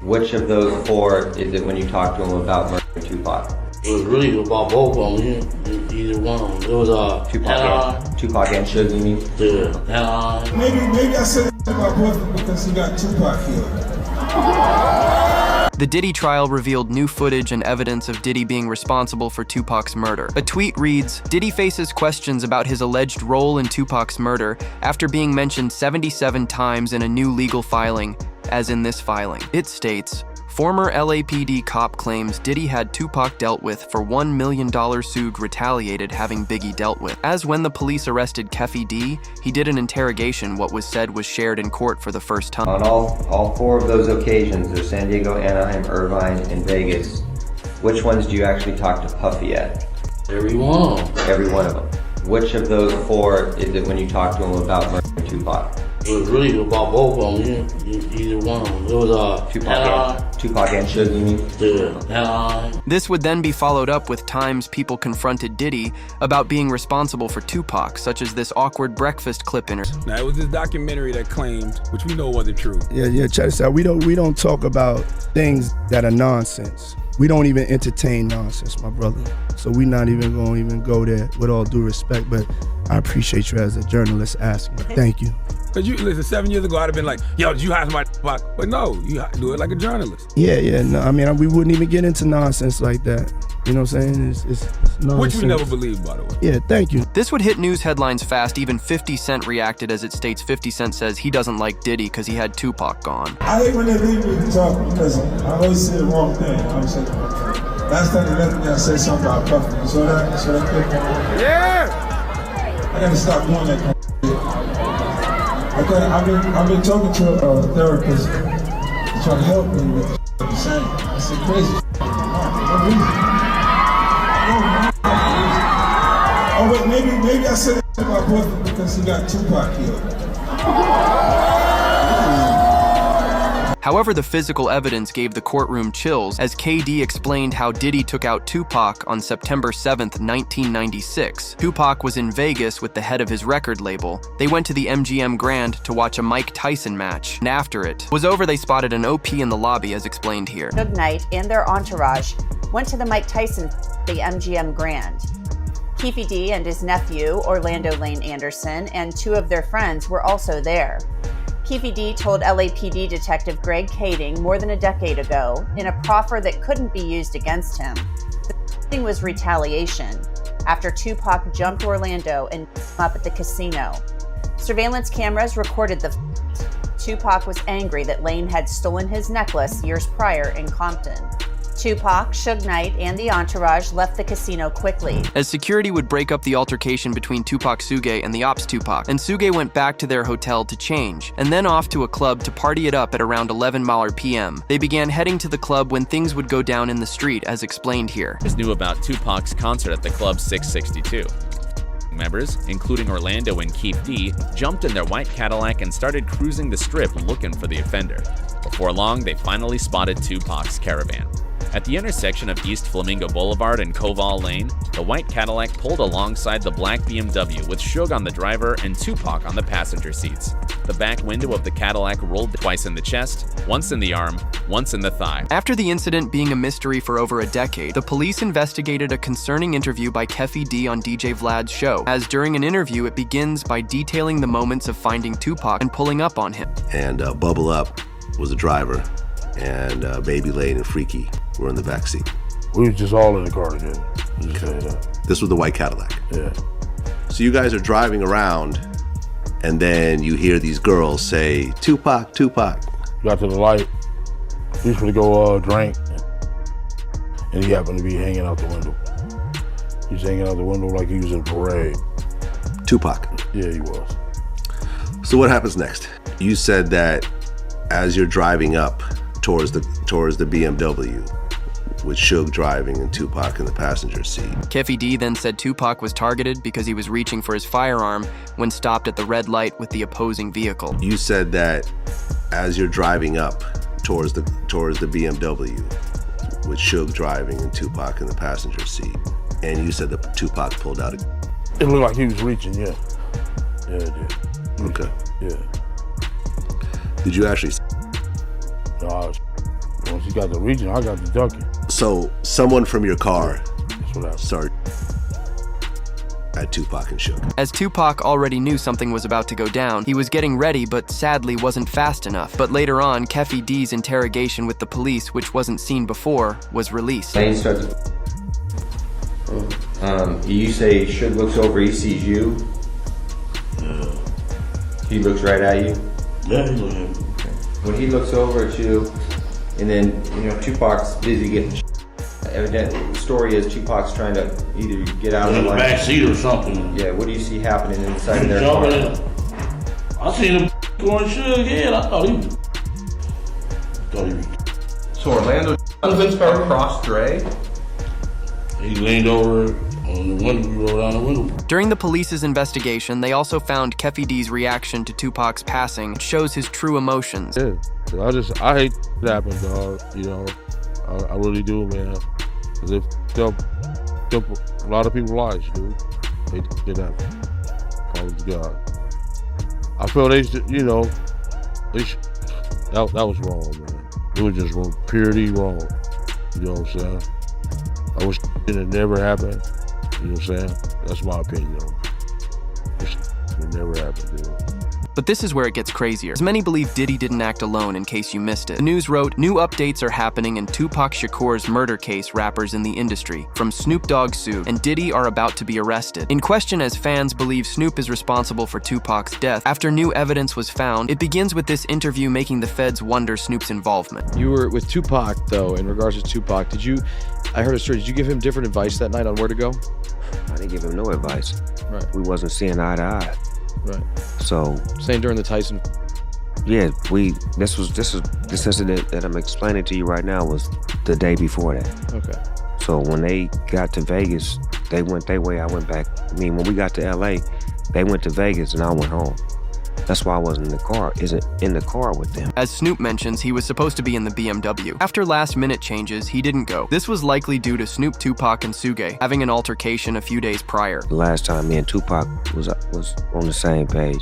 Which of those four is it when you talk to him about murdering Tupac? It was really about both of them. Either one of them. It was Tupac and Suge, you mean? Yeah. Maybe I said my boyfriend because he got Tupac killed. The Diddy trial revealed new footage and evidence of Diddy being responsible for Tupac's murder. A tweet reads, "Diddy faces questions about his alleged role in Tupac's murder after being mentioned 77 times in a new legal filing, as in this filing." It states, former LAPD cop claims Diddy had Tupac dealt with for $1 million Suge retaliated having Biggie dealt with. As when the police arrested Keffy D, he did an interrogation what was said was shared in court for the first time. On all four of those occasions, there's San Diego, Anaheim, Irvine, and Vegas. Which ones do you actually talk to Puffy at? Every one. Every one of them. Which of those four is it when you talk to him about murdering Tupac? It was really about both of them. Either one of them. It was Tupac and Suge, you mean? Yeah. This would then be followed up with times people confronted Diddy about being responsible for Tupac, such as this awkward breakfast clip interview. Now, it was this documentary that claimed, which we know wasn't true. Yeah, check this out. We don't talk about things that are nonsense. We don't even entertain nonsense, my brother. So we're not even going to go there, with all due respect, but I appreciate you as a journalist asking. Thank you. Because you, listen, 7 years ago, I'd have been like, yo, did you hire somebody? But no, you do it like a journalist. Yeah, no, I mean, we wouldn't even get into nonsense like that. You know what I'm saying? It's nonsense. Which we never believed, by the way. Yeah, thank you. This would hit news headlines fast. Even 50 Cent reacted as it states 50 Cent says he doesn't like Diddy because he had Tupac gone. I hate when they leave me to talk because I always say the wrong thing. Last time they left me, I said something about Puffy. You saw that? Clip? Yeah! I gotta stop doing that kind of shit. I've been talking to a therapist trying to help me with the I'm saying. I said crazy Oh wait, maybe I said it to my boyfriend because he got Tupac killed. However, the physical evidence gave the courtroom chills as KD explained how Diddy took out Tupac on September 7th, 1996. Tupac was in Vegas with the head of his record label. They went to the MGM Grand to watch a Mike Tyson match, and after it was over, they spotted an OP in the lobby as explained here. Suge Knight and their entourage went to the Mike Tyson the MGM Grand. Keffy D and his nephew, Orlando Lane Anderson, and two of their friends were also there. Keffy D told LAPD detective Greg Kading more than a decade ago in a proffer that couldn't be used against him. The thing was retaliation after Tupac jumped Orlando and beat him up at the casino. Surveillance cameras recorded the fight. Tupac was angry that Lane had stolen his necklace years prior in Compton. Tupac, Suge Knight, and the entourage left the casino quickly. As security would break up the altercation between Tupac Suge and the Ops Tupac, and Suge went back to their hotel to change, and then off to a club to party it up at around 11 p.m. They began heading to the club when things would go down in the street, as explained here. Knew about Tupac's concert at the Club 662. Members, including Orlando and Keith D, jumped in their white Cadillac and started cruising the strip looking for the offender. Before long, they finally spotted Tupac's caravan. At the intersection of East Flamingo Boulevard and Koval Lane, the white Cadillac pulled alongside the black BMW with Suge on the driver and Tupac on the passenger seats. The back window of the Cadillac rolled twice in the chest, once in the arm, once in the thigh. After the incident being a mystery for over a decade, the police investigated a concerning interview by Keffy D on DJ Vlad's show, as during an interview it begins by detailing the moments of finding Tupac and pulling up on him. And Bubble Up was the driver, and Baby Lane and Freaky were in the back seat. We was just all in the car together. This was the white Cadillac. Yeah. So you guys are driving around, and then you hear these girls say, Tupac, Tupac. Got to the light. We was gonna go drink, and he happened to be hanging out the window. He was hanging out the window like he was in a parade. Tupac? Yeah, he was. So what happens next? You said that as you're driving up towards the BMW, with Suge driving and Tupac in the passenger seat. Keffy D then said Tupac was targeted because he was reaching for his firearm when stopped at the red light with the opposing vehicle. You said that as you're driving up towards the BMW, with Suge driving and Tupac in the passenger seat, and you said that Tupac pulled out a... It looked like he was reaching, yeah. Yeah, it did. Okay. Yeah. Did you actually... No, I was got the reaching, I got the ducking. So someone from your car That's what happened. started at Tupac and Suge. As Tupac already knew something was about to go down, he was getting ready but sadly wasn't fast enough. But later on, Keffy D's interrogation with the police, which wasn't seen before, was released. Lane starts. You say Suge looks over, he sees you. Yeah. He looks right at you. Yeah, he looking at me. When he looks over at you, and then Tupac's busy getting. Evidently, the story is Tupac's trying to either get out of the In the line. back seat or something. Yeah, what do you see happening inside of their car? Jumping in. I seen him going Suge head. I thought he was. So Orlando across Dre? He leaned over on the window, we rolled down the window. During the police's investigation, they also found Keffy D's reaction to Tupac's passing, which shows his true emotions. Yeah, I hate that happened, dog. I really do, man. Cause it took a lot of people's lives, dude. Hate that happen. Call it to God. I feel that was wrong, man. It was just wrong, purely wrong. You know what I'm saying? I wish it never happened. You know what I'm saying? That's my opinion. It never happened, dude. But this is where it gets crazier, as many believe Diddy didn't act alone, in case you missed it. The news wrote, new updates are happening in Tupac Shakur's murder case. Rappers in the industry, from Snoop Dogg sued, and Diddy are about to be arrested. In question, as fans believe Snoop is responsible for Tupac's death. After new evidence was found, it begins with this interview making the feds wonder Snoop's involvement. You were with Tupac, though, in regards to Tupac. I heard a story, did you give him different advice that night on where to go? I didn't give him no advice. Right. We wasn't seeing eye to eye. Right. So saying during the Tyson. Yeah, this incident that I'm explaining to you right now was the day before that. Okay. So when they got to Vegas, they went their way, I went back. I mean, when we got to LA, they went to Vegas and I went home. That's why I wasn't in the car with them. As Snoop mentions, he was supposed to be in the BMW. After last-minute changes, he didn't go. This was likely due to Snoop, Tupac, and Suge having an altercation a few days prior. The last time me and Tupac was on the same page,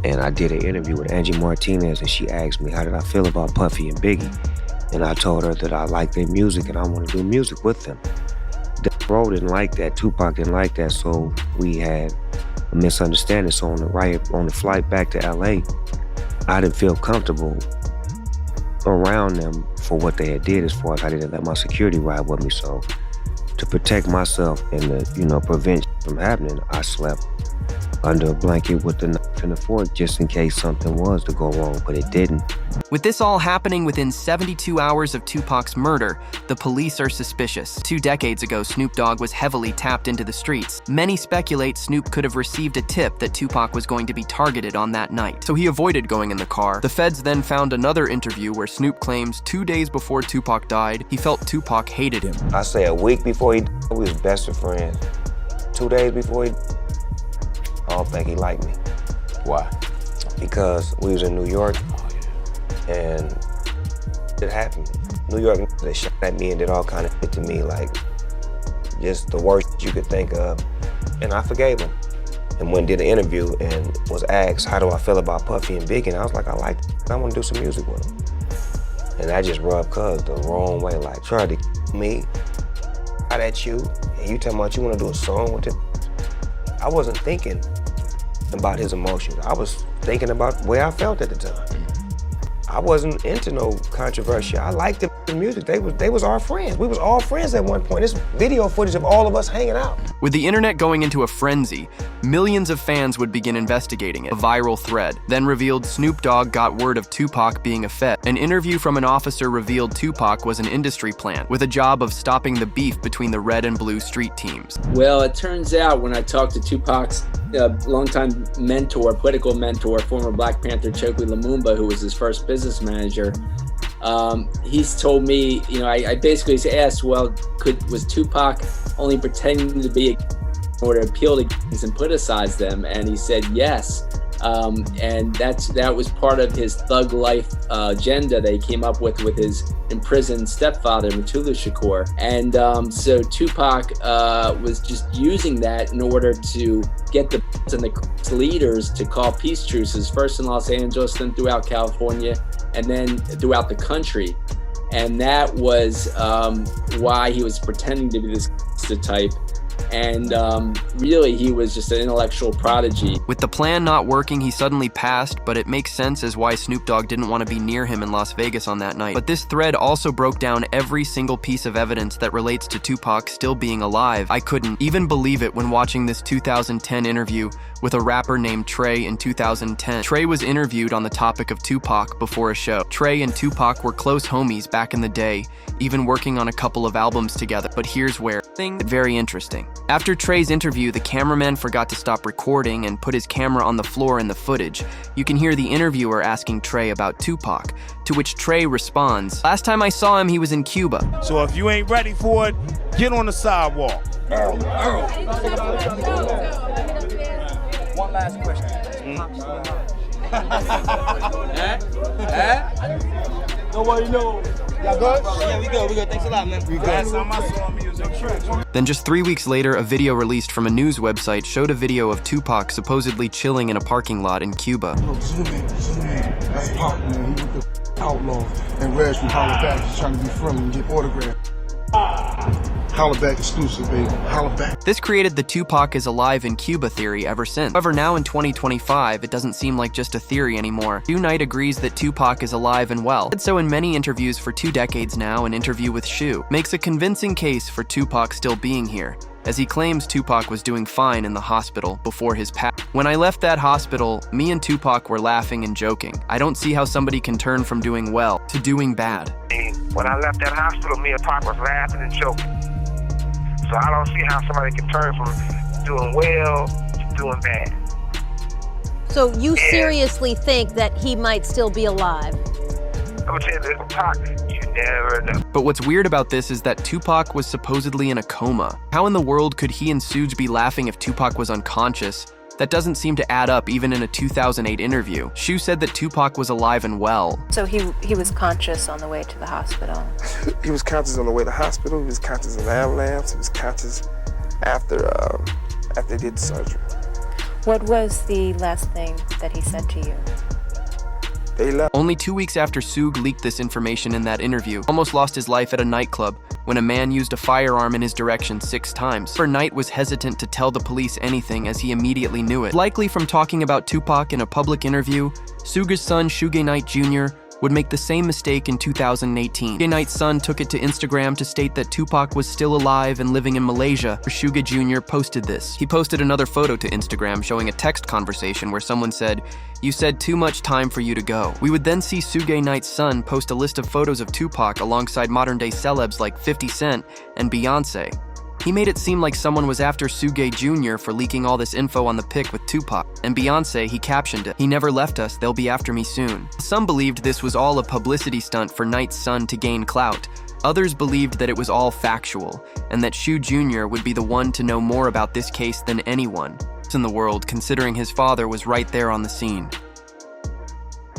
and I did an interview with Angie Martinez, and she asked me how did I feel about Puffy and Biggie, and I told her that I liked their music and I want to do music with them. Bro didn't like that, Tupac didn't like that, so we had a misunderstanding. So on the flight back to LA, I didn't feel comfortable around them for what they had did, as far as I didn't let my security ride with me. So to protect myself and to prevent from happening, I slept under a blanket with the knife and the fork just in case something was to go wrong, but it didn't. With this all happening within 72 hours of Tupac's murder, the police are suspicious. 2 decades ago, Snoop Dogg was heavily tapped into the streets. Many speculate Snoop could have received a tip that Tupac was going to be targeted on that night, so he avoided going in the car. The feds then found another interview where Snoop claims 2 days before Tupac died, he felt Tupac hated him. I say a week before he died, we was best of friends. 2 days before he died, I don't think he liked me. Why? Because we was in New York, and it happened. New York, they shot at me and did all kind of shit to me, like just the worst you could think of. And I forgave him. And when did an interview and was asked, how do I feel about Puffy and Biggie? And I was like, I like it. I want to do some music with them. And that just rubbed Cuz the wrong way, like tried to me, out at you, and you talking about you want to do a song with it. I wasn't thinking about his emotions. I was thinking about where I felt at the time. I wasn't into no controversy. I liked the music. They was our friends. We was all friends at one point. There's video footage of all of us hanging out. With the internet going into a frenzy, millions of fans would begin investigating it. A viral thread then revealed Snoop Dogg got word of Tupac being a Fed. An interview from an officer revealed Tupac was an industry plant with a job of stopping the beef between the red and blue street teams. Well, it turns out when I talked to Tupac's longtime mentor, political mentor, former Black Panther Chokwe Lumumba, who was his first business manager, he's told me, I basically asked, well, was Tupac only pretending to be in order to appeal to gangs and politicize them? And he said yes. And that was part of his thug life agenda that he came up with his imprisoned stepfather, Tupac Shakur. And so Tupac was just using that in order to get the leaders to call peace truces, first in Los Angeles, then throughout California, and then throughout the country. And that was why he was pretending to be this type. And really, he was just an intellectual prodigy. With the plan not working, he suddenly passed, but it makes sense as why Snoop Dogg didn't want to be near him in Las Vegas on that night. But this thread also broke down every single piece of evidence that relates to Tupac still being alive. I couldn't even believe it when watching this 2010 interview with a rapper named Trey in 2010. Trey was interviewed on the topic of Tupac before a show. Trey and Tupac were close homies back in the day, even working on a couple of albums together. But here's where things get very interesting. After Trey's interview, the cameraman forgot to stop recording and put his camera on the floor in the footage. You can hear the interviewer asking Trey about Tupac, to which Trey responds, "Last time I saw him, he was in Cuba." So if you ain't ready for it, get on the sidewalk. One last question. Nobody knows. Y'all good? Yeah, we good. Thanks a lot, man. Last time I saw him, he was in church. Then just 3 weeks later, a video released from a news website showed a video of Tupac supposedly chilling in a parking lot in Cuba. Zoom in. That's Pop, man. He was the outlaw. And Reg from Holla Back is trying to be friendly and get autographs. Holla Back exclusive, baby. Holla Back. This created the Tupac is alive in Cuba theory ever since. However, now in 2025, it doesn't seem like just a theory anymore. Knight agrees that Tupac is alive and well. He said so in many interviews for 2 decades now. An interview with Shu makes a convincing case for Tupac still being here, as he claims Tupac was doing fine in the hospital before his passing. "When I left that hospital, me and Tupac were laughing and joking. I don't see how somebody can turn from doing well to doing bad." When I left that hospital, me and Pac was laughing and joking. So I don't see how somebody can turn from doing well to doing bad. So you seriously think that he might still be alive? I'm gonna tell you this, Pac, you never know. But what's weird about this is that Tupac was supposedly in a coma. How in the world could he and Suge be laughing if Tupac was unconscious? That doesn't seem to add up even in a 2008 interview. Shu said that Tupac was alive and well. So he was conscious on the way to the hospital? He was conscious on the way to the hospital. He was conscious in the ambulance. He was conscious after they did the surgery. What was the last thing that he said to you? They left. Only 2 weeks after Suge leaked this information in that interview, almost lost his life at a nightclub when a man used a firearm in his direction 6 times. Knight was hesitant to tell the police anything as he immediately knew it. Likely from talking about Tupac in a public interview, Suge's son, Suge Knight Jr., would make the same mistake in 2018. Suge Knight's son took it to Instagram to state that Tupac was still alive and living in Malaysia. Suge Jr. posted this. He posted another photo to Instagram showing a text conversation where someone said, "You said too much time for you to go." We would then see Suge Knight's son post a list of photos of Tupac alongside modern-day celebs like 50 Cent and Beyonce. He made it seem like someone was after Suge Jr. for leaking all this info on the pic with Tupac. And Beyonce, he captioned it, "He never left us, they'll be after me soon." Some believed this was all a publicity stunt for Knight's son to gain clout. Others believed that it was all factual, and that Shu Jr. would be the one to know more about this case than anyone in the world, considering his father was right there on the scene.